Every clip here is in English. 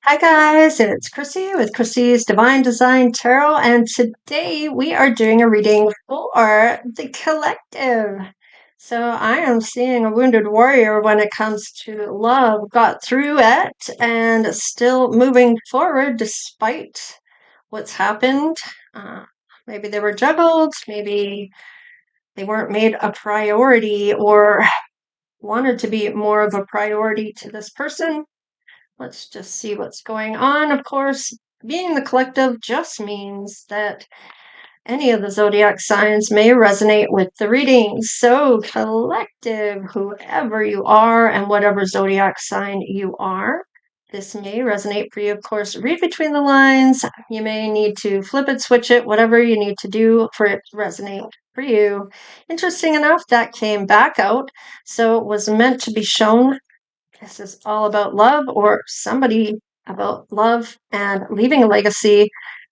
Hi guys, it's Chrissy with Chrissy's Divine Design Tarot, and today we are doing a reading for the collective. So I am seeing a wounded warrior when it comes to love, got through it and still moving forward despite what's happened. Uh, Maybe they were juggled, maybe they weren't made a priority or wanted to be more of a priority to this person. Let's just see what's going on. Of course, being the collective just means that any of the zodiac signs may resonate with the reading. So, collective, whoever you are and whatever zodiac sign you are, this may resonate for you. Of course, read between the lines. You may need to flip it, switch it, whatever you need to do for it to resonate for you. Interesting enough, that came back out. So, it was meant to be shown. This is all about love or somebody about love and leaving a legacy.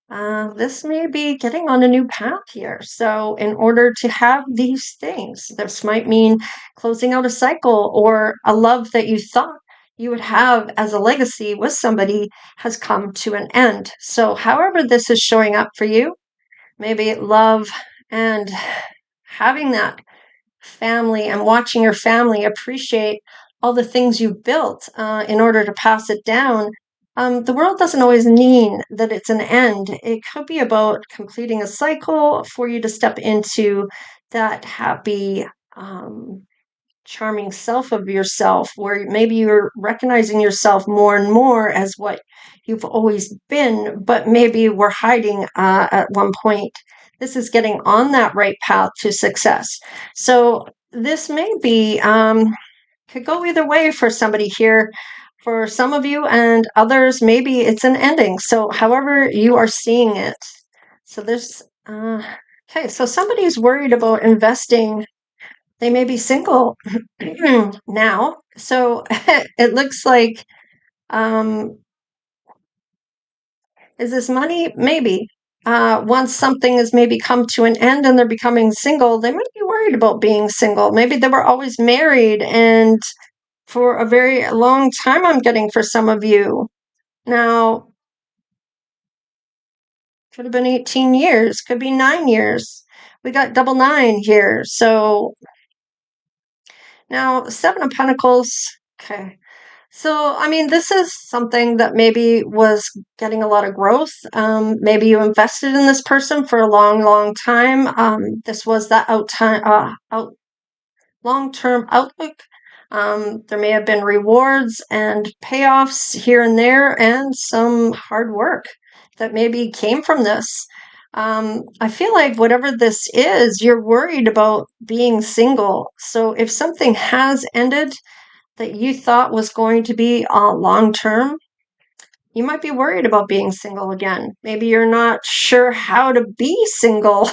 This may be getting on a new path here. So, in order to have these things, this might mean closing out a cycle or a love that you thought you would have as a legacy with somebody has come to an end. So, however, this is showing up for you, maybe love and having that family and watching your family appreciate all the things you built in order to pass it down. The world doesn't always mean that it's an end. It could be about completing a cycle for you to step into that happy, charming self of yourself, where maybe you're recognizing yourself more and more as what you've always been, but maybe we're hiding at one point. This is getting on that right path to success. So this may be, could go either way for somebody here. For some of you and others, maybe it's an ending. So however you are seeing it. So there's, okay, so somebody's worried about investing. They may be single now. So it looks like, um, is this money? Maybe. Once something has maybe come to an end and they're becoming single, they might be worried about being single. Maybe they were always married and for a very long time, I'm getting for some of you. Now, could have been 18 years, could be 9 years. We got double nine here. So now, Seven of Pentacles. Okay. So, I mean, this is something that maybe was getting a lot of growth. Maybe you invested in this person for a long, long time. This was that long-term outlook. There may have been rewards and payoffs here and there, and some hard work that maybe came from this. I feel like whatever this is, you're worried about being single. So if something has ended that you thought was going to be long term, you might be worried about being single again. Maybe you're not sure how to be single,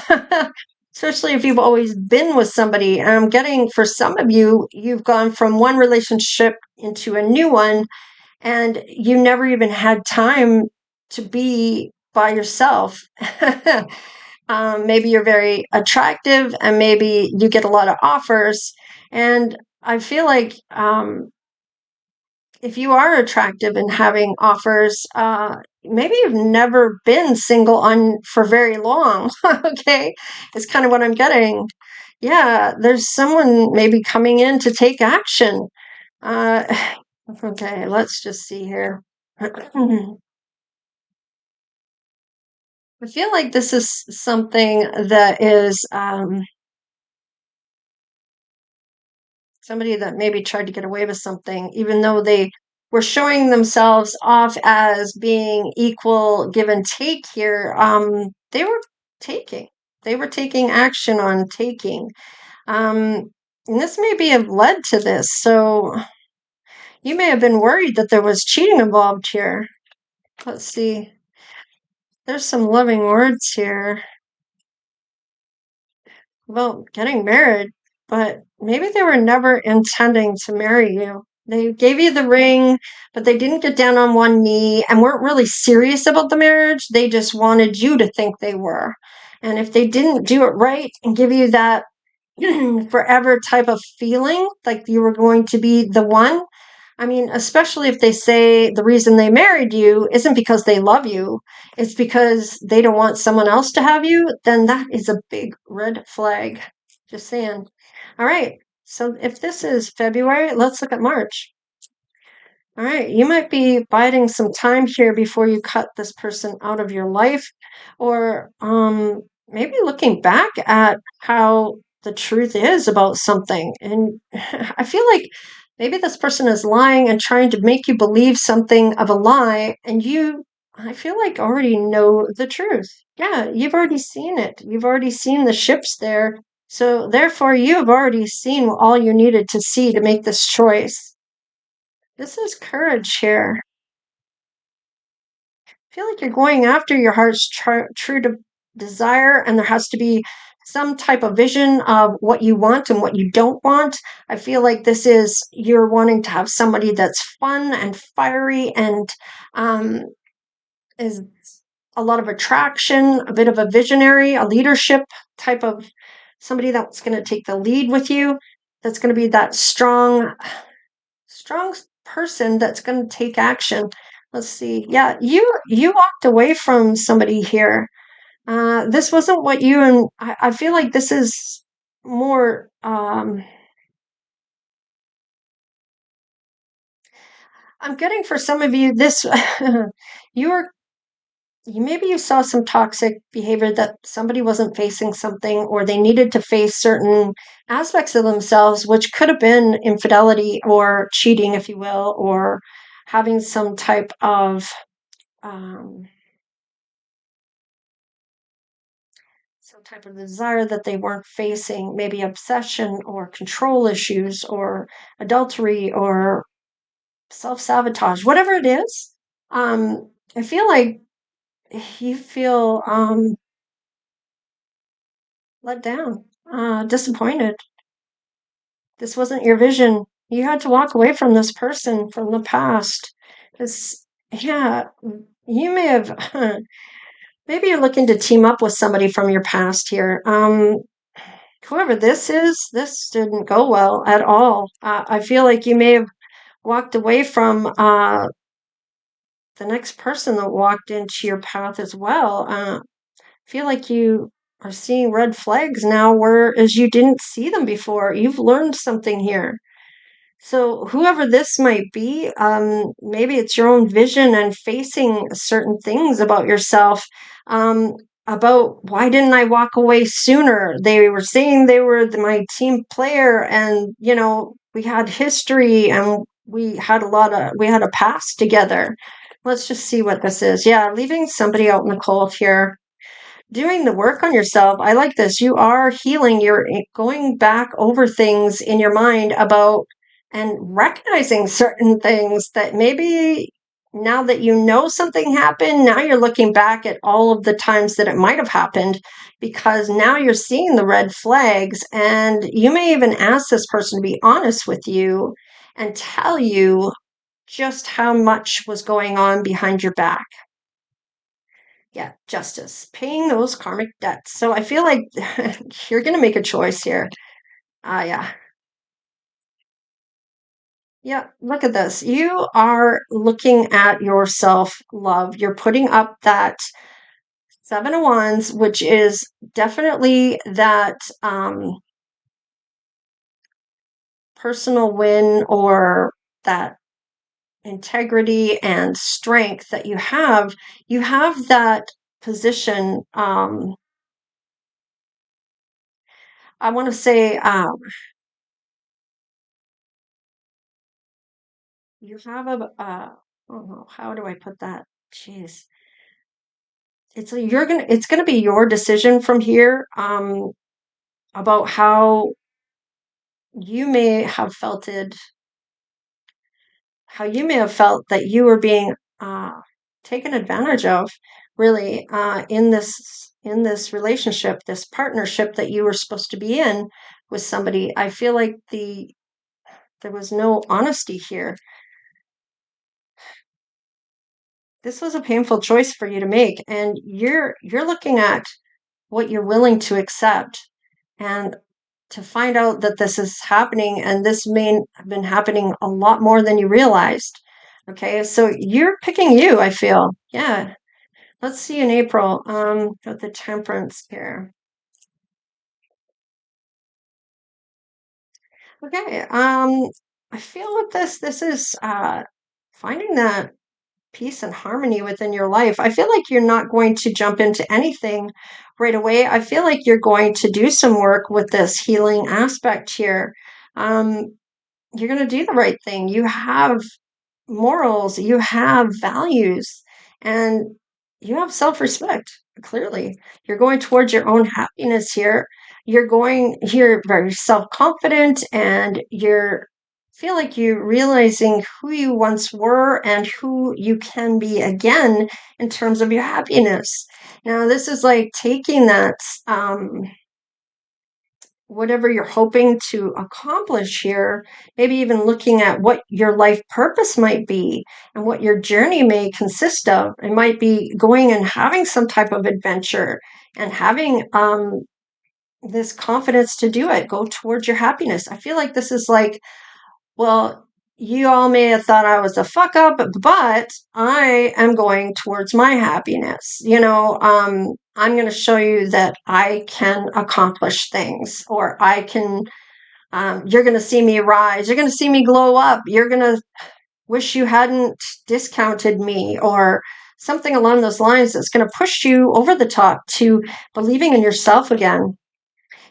especially if you've always been with somebody. And I'm getting for some of you, you've gone from one relationship into a new one, and you never even had time to be by yourself. Maybe you're very attractive and maybe you get a lot of offers. And I feel like if you are attractive and having offers, maybe you've never been single on for very long. Okay, it's kind of what I'm getting. Yeah, there's someone maybe coming in to take action. Uh, okay, let's just see here. I feel like this is something that is somebody that maybe tried to get away with something, even though they were showing themselves off as being equal give and take here. They were taking. They were taking action on taking. And this maybe have led to this. So you may have been worried that there was cheating involved here. Let's see. There's some loving words here about getting married, but maybe they were never intending to marry you. They gave you the ring, but they didn't get down on one knee and weren't really serious about the marriage. They just wanted you to think they were. And if they didn't do it right and give you that forever type of feeling, like you were going to be the one, I mean, especially if they say the reason they married you isn't because they love you, it's because they don't want someone else to have you, then that is a big red flag. Just saying. All right. So if this is February, let's look at March. All right, you might be biding some time here before you cut this person out of your life, or maybe looking back at how the truth is about something. And I feel like maybe this person is lying and trying to make you believe something of a lie, and I feel like, already know the truth. Yeah, you've already seen it. You've already seen the ships there. So, therefore, you have already seen all you needed to see to make this choice. This is courage here. I feel like you're going after your heart's true desire, and there has to be some type of vision of what you want and what you don't want. I feel like this is you're wanting to have somebody that's fun and fiery and um, is a lot of attraction, a bit of a visionary, a leadership type of somebody that's going to take the lead with you, that's going to be that strong person that's going to take action. Let's see. Yeah, you walked away from somebody here. This wasn't what you and I feel like this is more. I'm getting for some of you this. you were you maybe you saw some toxic behavior that somebody wasn't facing something or they needed to face certain aspects of themselves, which could have been infidelity or cheating, if you will, or having um, some type of desire that they weren't facing, maybe obsession or control issues or adultery or self-sabotage, whatever it is. I feel like you feel let down, disappointed. This wasn't your vision. You had to walk away from this person from the past. This, yeah, you may have, maybe you're looking to team up with somebody from your past here. Whoever this is, this didn't go well at all. I feel like you may have walked away from the next person that walked into your path as well. Feel like you are seeing red flags now, whereas you didn't see them before. You've learned something here. So, whoever this might be, maybe it's your own vision and facing certain things about yourself. Um, about why didn't I walk away sooner? They were saying they were my team player, and we had history and we had a past together. Let's just see what this is. Yeah, leaving somebody out in the cold here, doing the work on yourself. I like this. You are healing. You're going back over things in your mind about and recognizing certain things that maybe now that you know something happened, now you're looking back at all of the times that it might have happened because now you're seeing the red flags, and you may even ask this person to be honest with you and tell you just how much was going on behind your back. Yeah, justice, paying those karmic debts. So I feel like you're going to make a choice here. Yeah. Yeah, look at this. You are looking at your self love. You're putting up that Seven of Wands, which is definitely that personal win or that integrity and strength that you have. You have that position. I want to say, you have oh no, how do I put that? Jeez. It's gonna be your decision from here, about you may have felt it, how you may have felt that you were being taken advantage of, really, in this relationship, this partnership that you were supposed to be in with somebody. I feel like there was no honesty here. This was a painful choice for you to make, and you're looking at what you're willing to accept. And to find out that this is happening, and this may have been happening a lot more than you realized. Okay, so you're picking you, I feel. Yeah. Let's see in April, with the temperance here. Okay, I feel with this is finding that peace and harmony within your life. I feel like you're not going to jump into anything right away. I feel like you're going to do some work with this healing aspect here. Um, you're going to do the right thing. You have morals, you have values, and you have self respect. Clearly, you're going towards your own happiness here. You're very self confident, and you're feel like you're realizing who you once were and who you can be again in terms of your happiness. Now, this is like taking that whatever you're hoping to accomplish here, maybe even looking at what your life purpose might be and what your journey may consist of. It might be going and having some type of adventure and having this confidence to do it, go towards your happiness. I feel like this is like, well, you all may have thought I was a fuck up, but I am going towards my happiness. I'm going to show you that I can accomplish things, or I can, you're going to see me rise. You're going to see me glow up. You're going to wish you hadn't discounted me, or something along those lines that's going to push you over the top to believing in yourself again.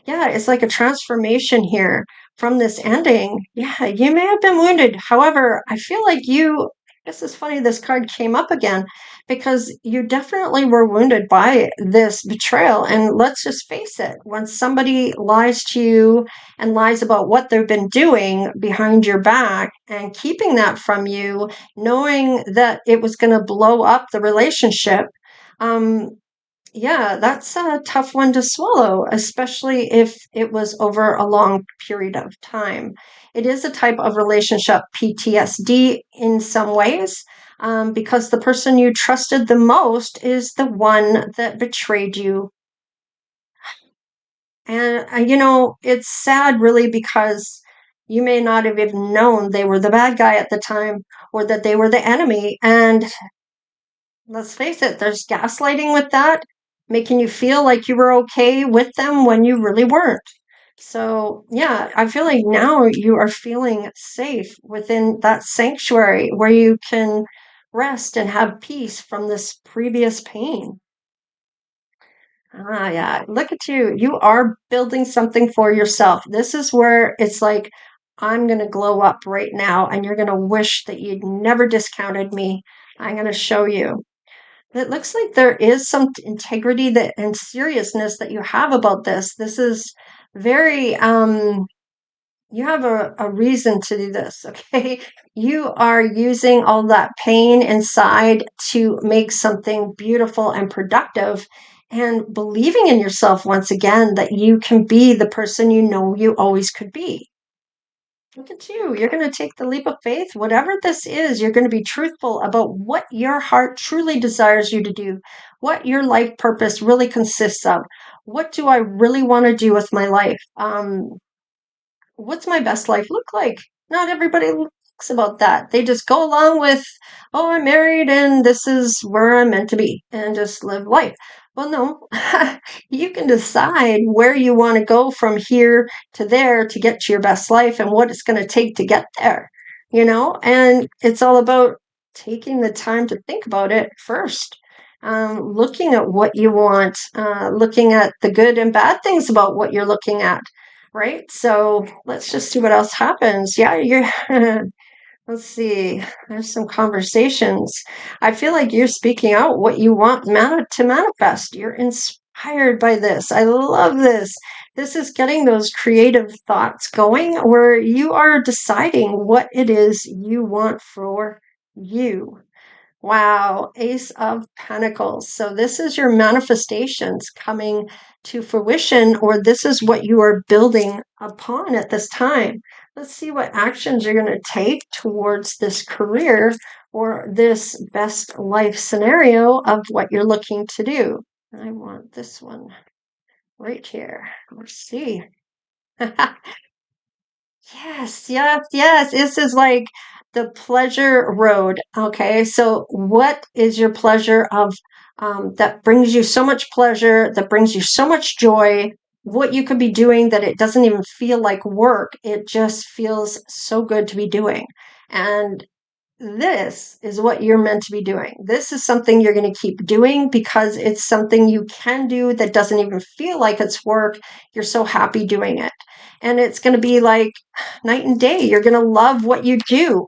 Yeah, it's like a transformation here from this ending. Yeah, you may have been wounded. However, I feel like this is funny, this card came up again because you definitely were wounded by this betrayal. And let's just face it, when somebody lies to you and lies about what they've been doing behind your back and keeping that from you, knowing that it was going to blow up the relationship, um, yeah, that's a tough one to swallow, especially if it was over a long period of time. It is a type of relationship PTSD in some ways, because the person you trusted the most is the one that betrayed you. And, it's sad really because you may not have even known they were the bad guy at the time, or that they were the enemy. And let's face it, there's gaslighting with that, making you feel like you were okay with them when you really weren't. So, yeah, I feel like now you are feeling safe within that sanctuary where you can rest and have peace from this previous pain. Ah, yeah, look at you. You are building something for yourself. This is where it's like, I'm going to glow up right now, and you're going to wish that you'd never discounted me. I'm going to show you. It looks like there is some integrity that and seriousness that you have about this. This is very you have a reason to do this, okay? You are using all that pain inside to make something beautiful and productive, and believing in yourself once again that you can be the person you know you always could be. Look at you. You're going to take the leap of faith. Whatever this is, you're going to be truthful about what your heart truly desires you to do, what your life purpose really consists of. What do I really want to do with my life? What's my best life look like? Not everybody thinks about that. They just go along with, oh, I'm married and this is where I'm meant to be, and just live life. Well, no, you can decide where you want to go from here to there to get to your best life and what it's going to take to get there, and it's all about taking the time to think about it first. Looking at what you want, looking at the good and bad things about what you're looking at, right? So let's just see what else happens. Yeah, let's see. There's some conversations. I feel like you're speaking out what you want to manifest. You're inspired by this. I love this. This is getting those creative thoughts going where you are deciding what it is you want for you. Wow, Ace of Pentacles. So this is your manifestations coming to fruition, or this is what you are building upon at this time. Let's see what actions you're going to take towards this career or this best life scenario of what you're looking to do. I want this one right here. Let's see. Yes, yes, yes. This is like the pleasure road. Okay, so what is your pleasure of that brings you so much pleasure, that brings you so much joy? What you could be doing that it doesn't even feel like work. It just feels so good to be doing. And this is what you're meant to be doing. This is something you're going to keep doing because it's something you can do that doesn't even feel like it's work. You're so happy doing it. And it's going to be like night and day. You're going to love what you do.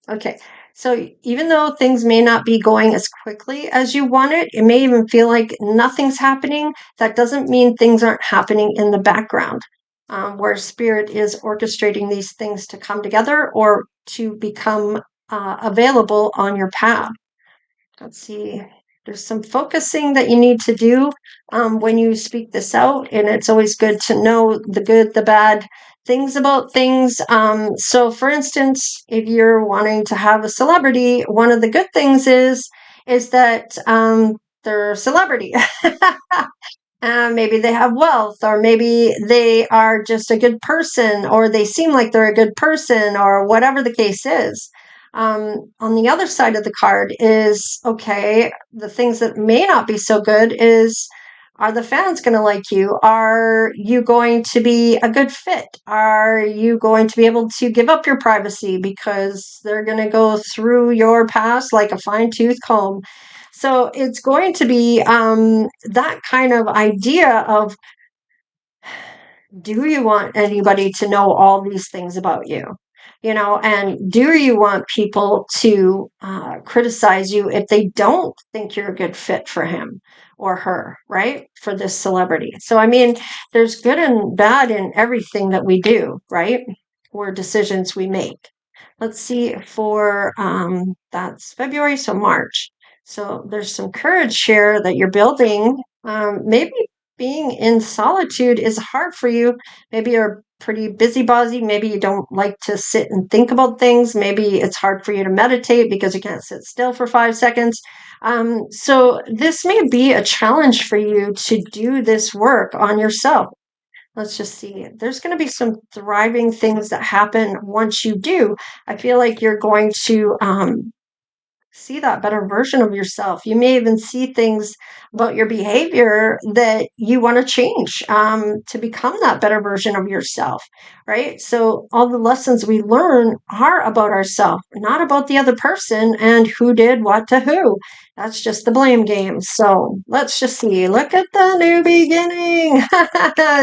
Okay. So even though things may not be going as quickly as you want it may even feel like nothing's happening. That doesn't mean things aren't happening in the background, where spirit is orchestrating these things to come together or to become available on your path. Let's see. There's some focusing that you need to do when you speak this out, and it's always good to know the good, the bad things about things. So, for instance, if you're wanting to have a celebrity, one of the good things is that they're a celebrity. Maybe they have wealth, or maybe they are just a good person, or they seem like they're a good person, or whatever the case is. On the other side of the card is okay, the things that may not be so good is, are the fans going to like you? Are you going to be a good fit? Are you going to be able to give up your privacy because they're going to go through your past like a fine tooth comb? So it's going to be that kind of idea of, do you want anybody to know all these things about you? You know, and do you want people to criticize you if they don't think you're a good fit for him or her, right? For this celebrity. So, I mean, there's good and bad in everything that we do, right? Or decisions we make. Let's see, for that's February, so March. So there's some courage here that you're building. Maybe being in solitude is hard for you. Maybe you're pretty busybody. Maybe you don't like to sit and think about things. Maybe it's hard for you to meditate because you can't sit still for 5 seconds. So this may be a challenge for you to do this work on yourself. Let's just see. There's going to be some thriving things that happen once you do. I feel like you're going to see that better version of yourself. You may even see things about your behavior that you want to change to become that better version of yourself, right? So, all the lessons we learn are about ourselves, not about the other person and who did what to who. That's just the blame game. So, let's just see. Look at the new beginning,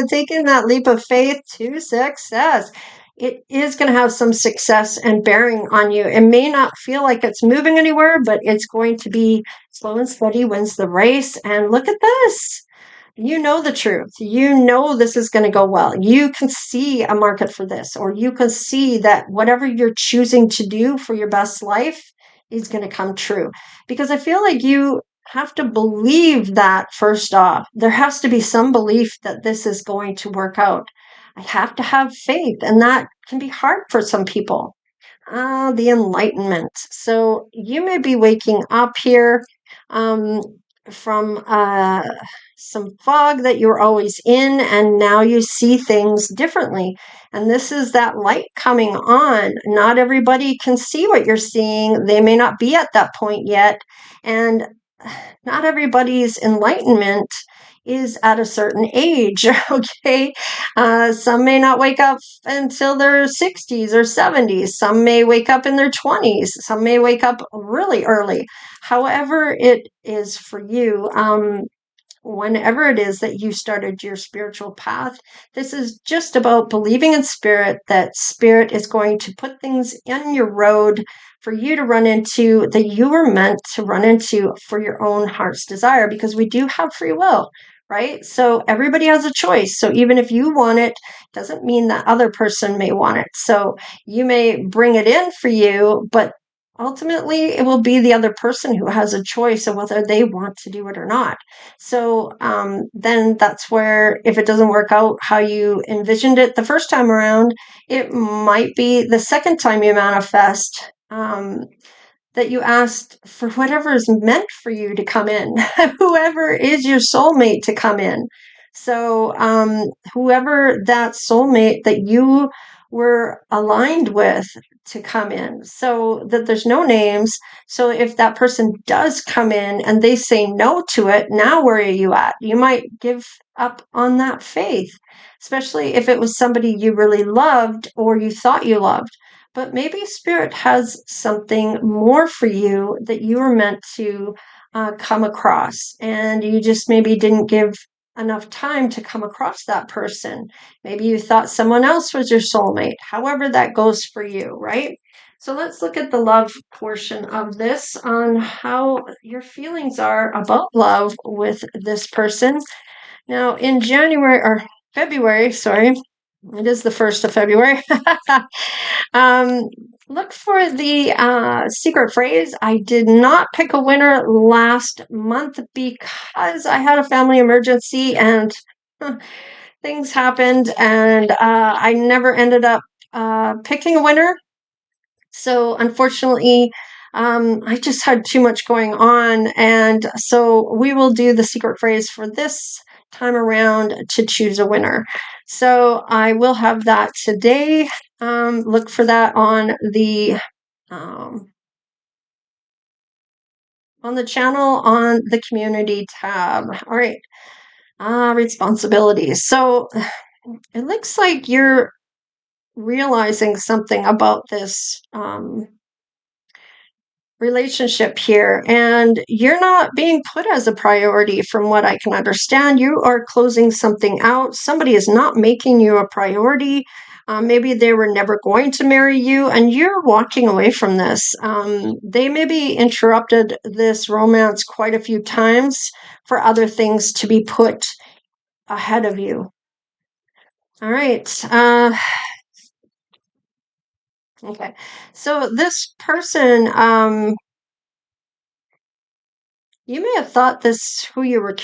taking that leap of faith to success. It is going to have some success and bearing on you. It may not feel like it's moving anywhere, but it's going to be slow and steady wins the race. And look at this. You know the truth. You know this is going to go well. You can see a market for this, or you can see that whatever you're choosing to do for your best life is going to come true. Because I feel like you have to believe that first off. There has to be some belief that this is going to work out. I have to have faith, and that can be hard for some people. The enlightenment. So you may be waking up here um, from some fog that you were always in, and now you see things differently. And this is that light coming on. Not everybody can see what you're seeing. They may not be at that point yet. And not everybody's enlightenment is at a certain age, okay? Some may not wake up until their 60s or 70s. Some may wake up in their 20s. Some may wake up really early. However it is for you, whenever it is that you started your spiritual path, this is just about believing in spirit, that spirit is going to put things in your road for you to run into, that you were meant to run into for your own heart's desire, because we do have free will, right? So everybody has a choice. So even if you want it, doesn't mean that other person may want it. So you may bring it in for you, but ultimately it will be the other person who has a choice of whether they want to do it or not. So then that's where, if it doesn't work out how you envisioned it the first time around, it might be the second time you manifest that you asked for whatever is meant for you to come in, whoever is your soulmate to come in. So, whoever that soulmate that you were aligned with to come in, so that there's no names. So, if that person does come in and they say no to it, now where are you at? You might give up on that faith, especially if it was somebody you really loved or you thought you loved. But maybe Spirit has something more for you that you were meant to come across, and you just maybe didn't give enough time to come across that person. Maybe you thought someone else was your soulmate, however that goes for you, right? So let's look at the love portion of this on how your feelings are about love with this person. Now, in January or February, sorry, it is the 1st of February. um, look for the secret phrase. I did not pick a winner last month because I had a family emergency and things happened, and I never ended up picking a winner. So unfortunately, I just had too much going on. And so we will do the secret phrase for this time around to choose a winner. So I will have that today. Look for that um, on the channel on the community tab. All right. Responsibilities. So it looks like you're realizing something about this relationship here, and you're not being put as a priority. From what I can understand, you are closing something out. Somebody is not making you a priority. Maybe they were never going to marry you, and you're walking away from this. They maybe interrupted this romance quite a few times for other things to be put ahead of you. All right. Okay. So this person, you may have thought this who you were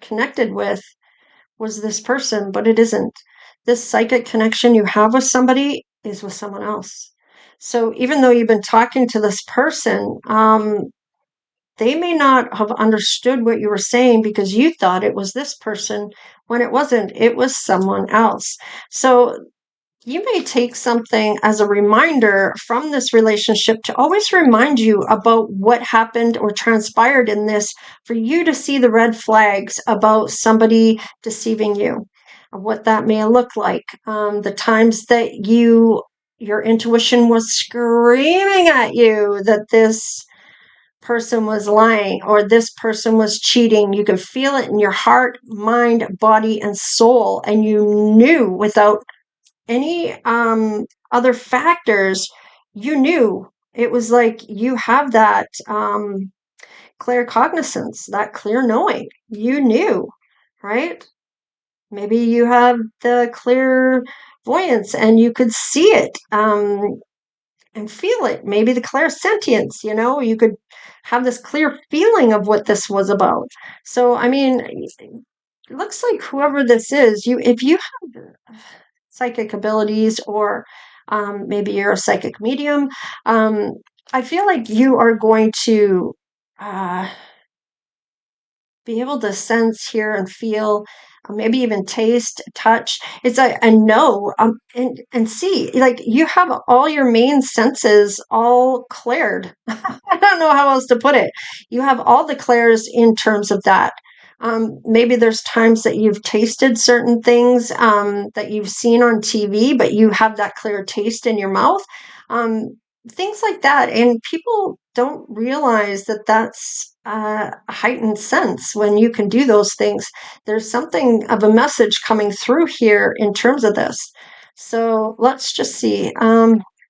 connected with was this person, but it isn't. This psychic connection you have with somebody is with someone else. So even though you've been talking to this person, they may not have understood what you were saying because you thought it was this person when it wasn't. It was someone else. So you may take something as a reminder from this relationship to always remind you about what happened or transpired in this, for you to see the red flags about somebody deceiving you, what that may look like. The times that your intuition was screaming at you that this person was lying or this person was cheating. You could feel it in your heart, mind, body, and soul, and you knew without any other factors. You knew. It was like you have that clear cognizance, that clear knowing. You knew, right? Maybe you have the clairvoyance and you could see it and feel it. Maybe the clairsentience, you could have this clear feeling of what this was about. So, I mean, it looks like whoever this is, if you have psychic abilities, or maybe you're a psychic medium, um, I feel like you are going to uh, be able to sense, hear, and feel, maybe even taste, touch. It's a know, and see. Like you have all your main senses all cleared. I don't know how else to put it. You have all the clairs in terms of that. Maybe there's times that you've tasted certain things that you've seen on TV, but you have that clear taste in your mouth. Things like that. And people don't realize that that's a heightened sense when you can do those things. There's something of a message coming through here in terms of this. So let's just see.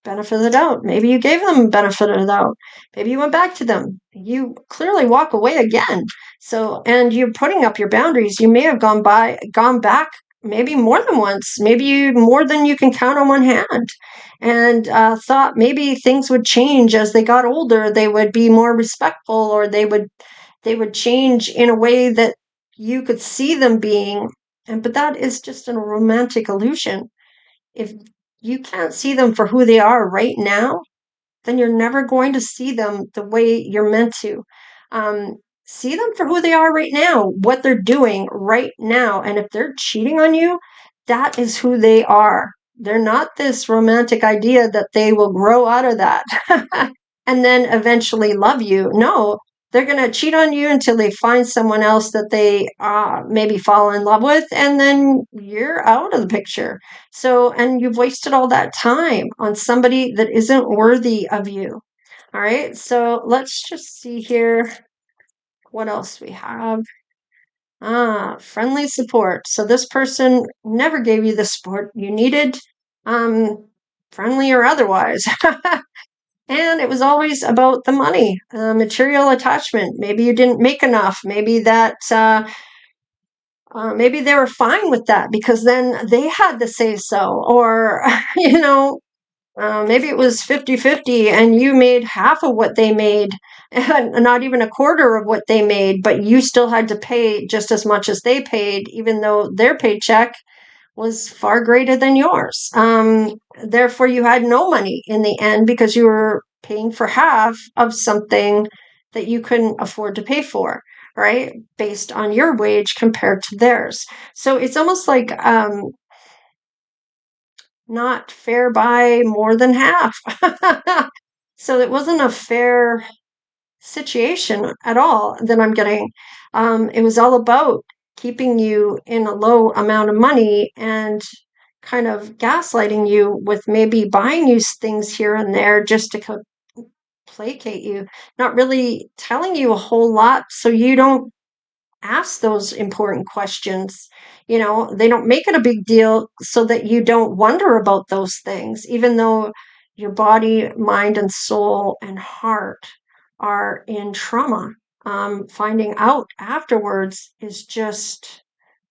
Benefit of the doubt. Maybe you gave them benefit of the doubt. Maybe you went back to them. You clearly walk away again. So, and you're putting up your boundaries. You may have gone back maybe more than once, maybe more than you can count on one hand, and thought maybe things would change as they got older. They would be more respectful, or they would change in a way that you could see them being. But that is just a romantic illusion. If you can't see them for who they are right now, then you're never going to see them the way you're meant to. Um, See them for who they are right now, what they're doing right now. And if they're cheating on you, that is who they are. They're not this romantic idea that they will grow out of that and then eventually love you. No, they're going to cheat on you until they find someone else that they maybe fall in love with, and then you're out of the picture. So, and you've wasted all that time on somebody that isn't worthy of you. All right, so let's just see here what else we have. Friendly support. So this person never gave you the support you needed, friendly or otherwise. And it was always about the money, material attachment. Maybe you didn't make enough. Maybe they were fine with that because then they had to say so. Or, maybe it was 50-50 and you made half of what they made, and not even a quarter of what they made, but you still had to pay just as much as they paid, even though their paycheck was far greater than yours. Therefore, you had no money in the end because you were paying for half of something that you couldn't afford to pay for, right? Based on your wage compared to theirs. So it's almost like not fair by more than half. So it wasn't a fair situation at all that I'm getting. It was all about keeping you in a low amount of money and kind of gaslighting you with maybe buying you things here and there just to placate you, not really telling you a whole lot so you don't ask those important questions. They don't make it a big deal so that you don't wonder about those things, even though your body, mind, and soul and heart are in trauma. Finding out afterwards is just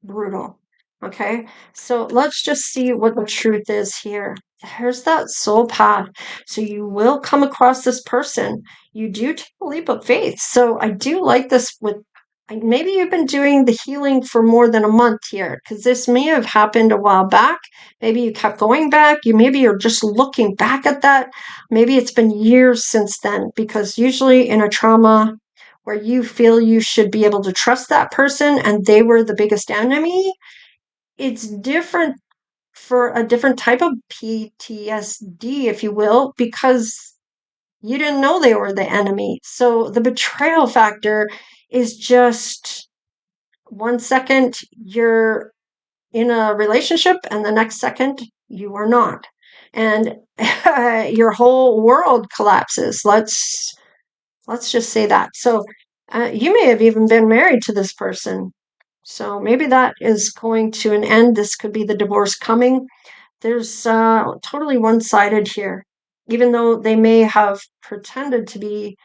brutal. Okay, so let's just see what the truth is here. Here's that soul path. So you will come across this person. You do take a leap of faith. So I do like this with maybe you've been doing the healing for more than a month here, because this may have happened a while back. Maybe you kept going back. Maybe you're just looking back at that. Maybe it's been years since then, because usually in a trauma where you feel you should be able to trust that person and they were the biggest enemy, it's different for a different type of PTSD, if you will, because you didn't know they were the enemy. So the betrayal factor is just 1 second you're in a relationship and the next second you are not. And your whole world collapses. Let's just say that. So you may have even been married to this person. So maybe that is going to an end. This could be the divorce coming. There's totally one-sided here. Even though they may have pretended to be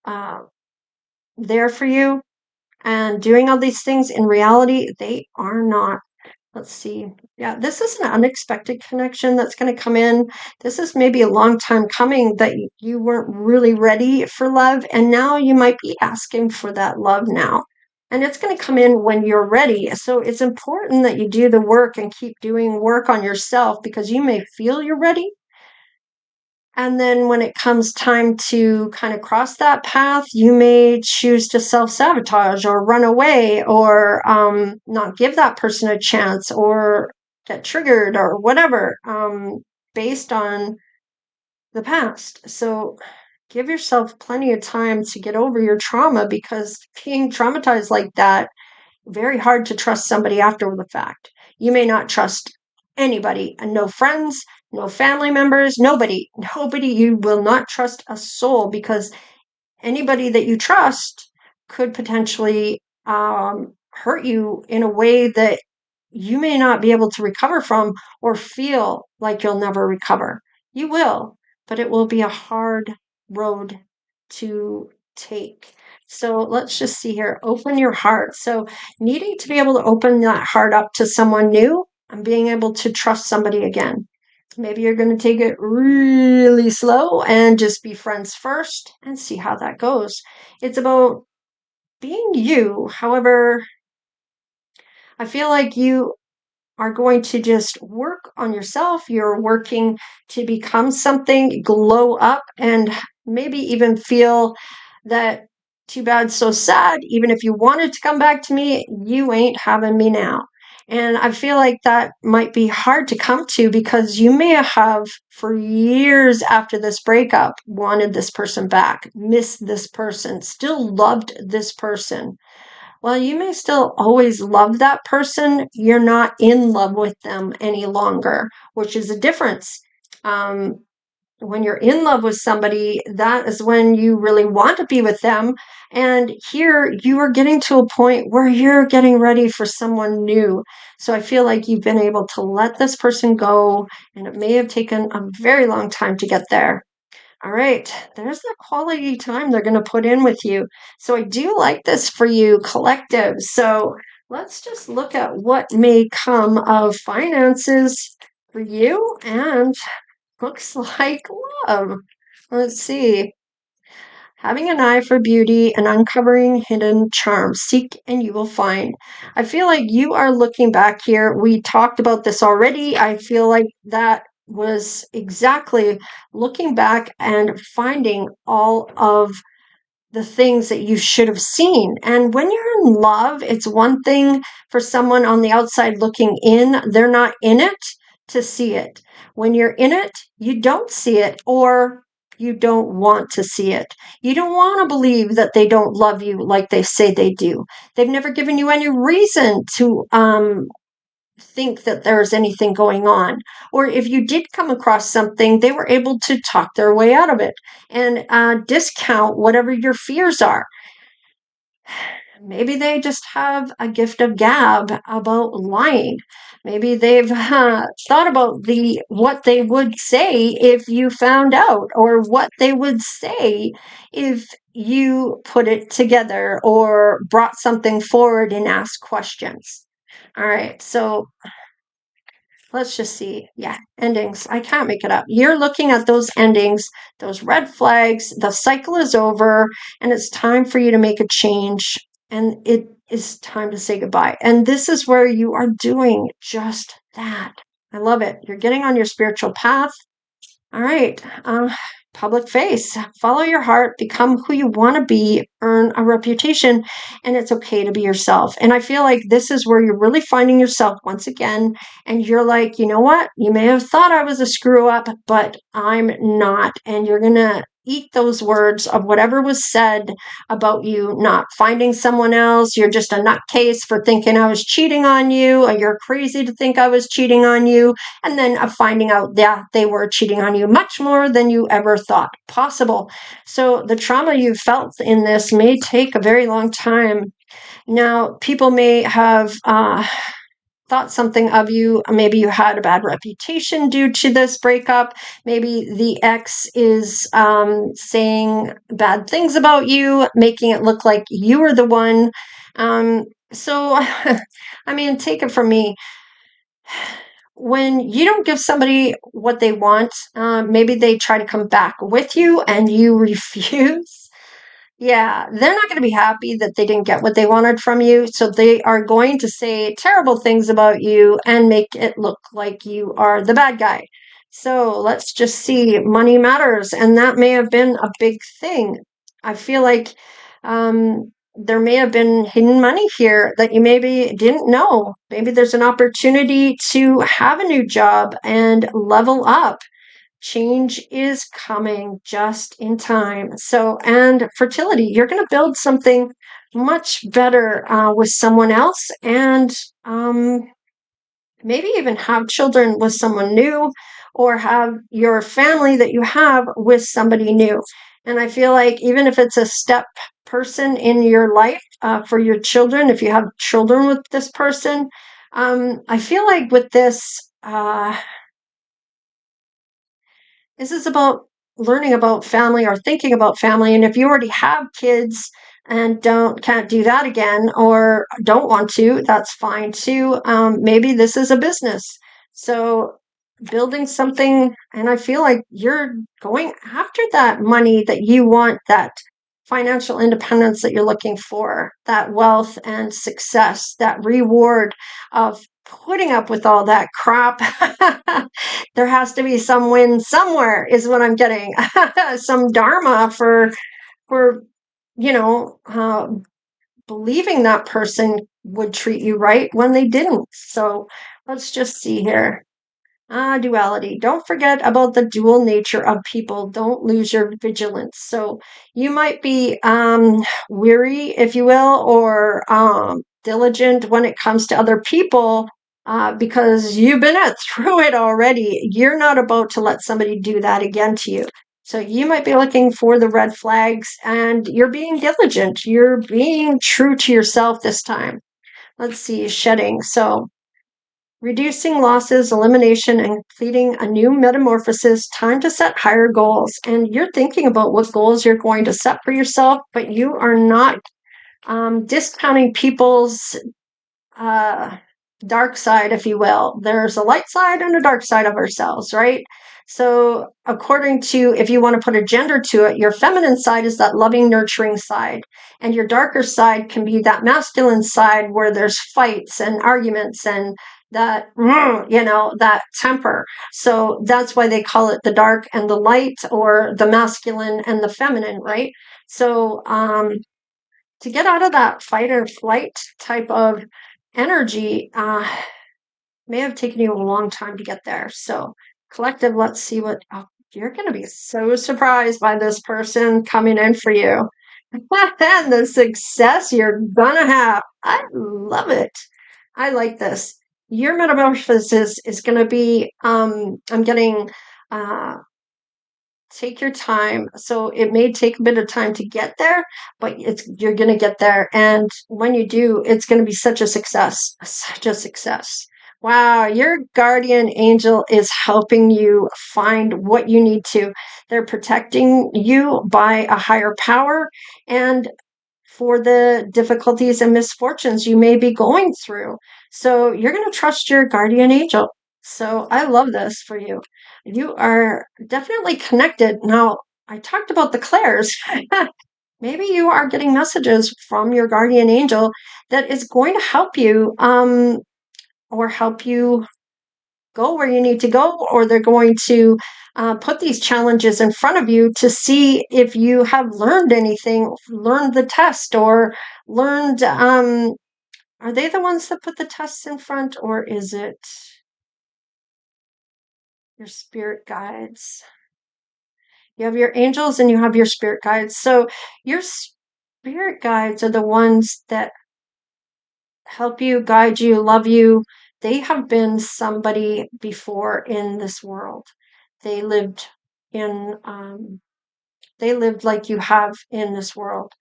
uh, there for you and doing all these things, in reality, they are not. Let's see. Yeah, this is an unexpected connection that's going to come in. This is maybe a long time coming that you weren't really ready for love, and now you might be asking for that love now. And it's going to come in when you're ready. So it's important that you do the work and keep doing work on yourself, because you may feel you're ready, and then when it comes time to kind of cross that path, you may choose to self-sabotage or run away, or not give that person a chance, or get triggered or whatever, based on the past. So give yourself plenty of time to get over your trauma, because being traumatized like that, very hard to trust somebody after the fact. You may not trust anybody, and no friends, no family members, nobody. You will not trust a soul, because anybody that you trust could potentially hurt you in a way that you may not be able to recover from, or feel like you'll never recover. You will, but it will be a hard road to take. So let's just see here. Open your heart. So needing to be able to open that heart up to someone new and being able to trust somebody again. Maybe you're going to take it really slow and just be friends first and see how that goes. It's about being you. However, I feel like you are going to just work on yourself. You're working to become something, glow up, and maybe even feel that too bad, so sad. Even if you wanted to come back to me, you ain't having me now. And I feel like that might be hard to come to because you may have, for years after this breakup, wanted this person back, missed this person, still loved this person. Well, you may still always love that person. You're not in love with them any longer, which is a difference. Um, when you're in love with somebody, that is when you really want to be with them. And here you are getting to a point where you're getting ready for someone new. So I feel like you've been able to let this person go, and it may have taken a very long time to get there. All right, there's the quality time they're going to put in with you. So I do like this for you, collective. So let's just look at what may come of finances for you, and looks like love. Let's see. Having an eye for beauty and uncovering hidden charms. Seek and you will find. I feel like you are looking back here. We talked about this already. I feel like that was exactly looking back and finding all of the things that you should have seen. And when you're in love, it's one thing for someone on the outside looking in. They're not in it to see it. When you're in it, you don't see it, or you don't want to see it. You don't want to believe that they don't love you like they say they do. They've never given you any reason to think that there's anything going on. Or if you did come across something, they were able to talk their way out of it and discount whatever your fears are. Maybe they just have a gift of gab about lying. Maybe they've thought about what they would say if you found out, or what they would say if you put it together or brought something forward and asked questions. All right, so let's just see. Yeah, endings. I can't make it up. You're looking at those endings, those red flags. The cycle is over, and it's time for you to make a change. And it is time to say goodbye. And this is where you are doing just that. I love it. You're getting on your spiritual path. All right. Public face. Follow your heart. Become who you want to be. Earn a reputation. And it's okay to be yourself. And I feel like this is where you're really finding yourself once again. And you're like, you know what? You may have thought I was a screw up, but I'm not. And you're going to eat those words of whatever was said about you not finding someone else. You're just a nutcase for thinking I was cheating on you. Or you're crazy to think I was cheating on you. And then finding out that they were cheating on you much more than you ever thought possible. So the trauma you felt in this may take a very long time. Now, people may have thought something of you. Maybe you had a bad reputation due to this breakup. Maybe the ex is saying bad things about you, making it look like you were the one. So, I mean, take it from me, when you don't give somebody what they want, maybe they try to come back with you and you refuse. Yeah, they're not going to be happy that they didn't get what they wanted from you. So they are going to say terrible things about you and make it look like you are the bad guy. So let's just see. Money matters. And that may have been a big thing. I feel like there may have been hidden money here that you maybe didn't know. Maybe there's an opportunity to have a new job and level up. Change is coming just in time. So, and fertility, you're going to build something much better with someone else, and maybe even have children with someone new, or have your family that you have with somebody new. And I feel like even if it's a step person in your life for your children, if you have children with this person, I feel like with this is about learning about family or thinking about family. And if you already have kids and can't do that again, or don't want to, that's fine too. Maybe this is a business. So building something, and I feel like you're going after that money that you want, that financial independence that you're looking for, that wealth and success, that reward of putting up with all that crap. There has to be some win somewhere, is what I'm getting. Some dharma for believing that person would treat you right when they didn't. So let's just see here. Duality. Don't forget about the dual nature of people. Don't lose your vigilance. So you might be weary, if you will, or diligent when it comes to other people because you've been through it already. You're not about to let somebody do that again to you. So you might be looking for the red flags and you're being diligent. You're being true to yourself this time. Let's see, shedding. So reducing losses, elimination, and completing a new metamorphosis, time to set higher goals. And you're thinking about what goals you're going to set for yourself, but you are not discounting people's uh, dark side, if you will. There's a light side and a dark side of ourselves, right? So, according to, if you want to put a gender to it, your feminine side is that loving, nurturing side. And your darker side can be that masculine side where there's fights and arguments and that, that temper. So, that's why they call it the dark and the light, or the masculine and the feminine, right? So, to get out of that fight or flight type of energy may have taken you a long time to get there. So, collective, let's see what you're going to be so surprised by this person coming in for you and the success you're going to have. I love it. I like this. Your metamorphosis is going to be, I'm getting uh, take your time. So it may take a bit of time to get there, but you're going to get there. And when you do, it's going to be such a success, such a success. Wow, your guardian angel is helping you find what you need to. They're protecting you by a higher power and for the difficulties and misfortunes you may be going through. So you're going to trust your guardian angel. So I love this for you. You are definitely connected. Now, I talked about the clairs. Maybe you are getting messages from your guardian angel that is going to help you or help you go where you need to go, or they're going to put these challenges in front of you to see if you have learned anything, learned the test, or learned. Are they the ones that put the tests in front, or is it your spirit guides? You have your angels and you have your spirit guides. So your spirit guides are the ones that help you, guide you, love you. They have been somebody before in this world. They lived in they lived like you have in this world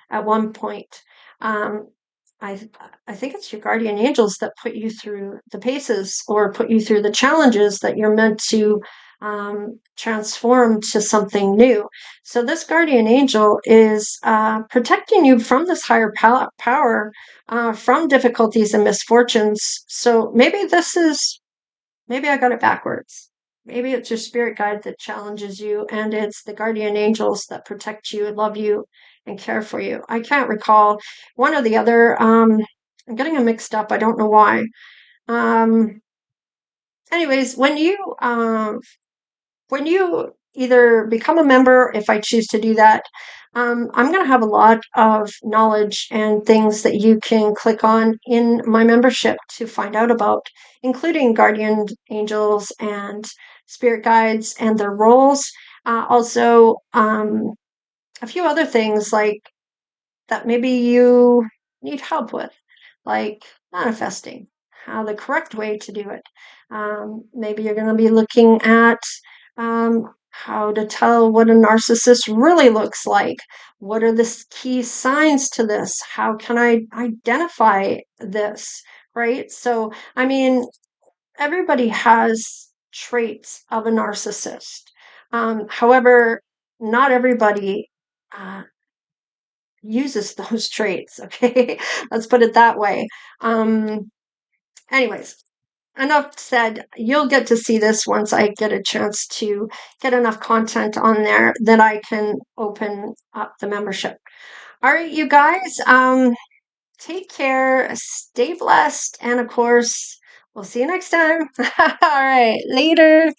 at one point. Um, I I think it's your guardian angels that put you through the paces or put you through the challenges that you're meant to transform to something new. So this guardian angel is protecting you from this higher power, from difficulties and misfortunes. So maybe I got it backwards. Maybe it's your spirit guide that challenges you, and it's the guardian angels that protect you, love you, and care for you. I can't recall one or the other. I'm getting them mixed up. I don't know why. Um, anyways, when you either become a member, if I choose to do that, I'm going to have a lot of knowledge and things that you can click on in my membership to find out about, including guardian angels and spirit guides and their roles. Also, a few other things like that maybe you need help with, like manifesting, how the correct way to do it. Maybe you're going to be looking at how to tell what a narcissist really looks like. What are the key signs to this? How can I identify this? Right? So, I mean, everybody has traits of a narcissist. However, not everybody uses those traits. Okay, let's put it that way. Anyways, enough said. You'll get to see this once I get a chance to get enough content on there that I can open up the membership. All right, you guys, take care, stay blessed, and of course, we'll see you next time. All right, later.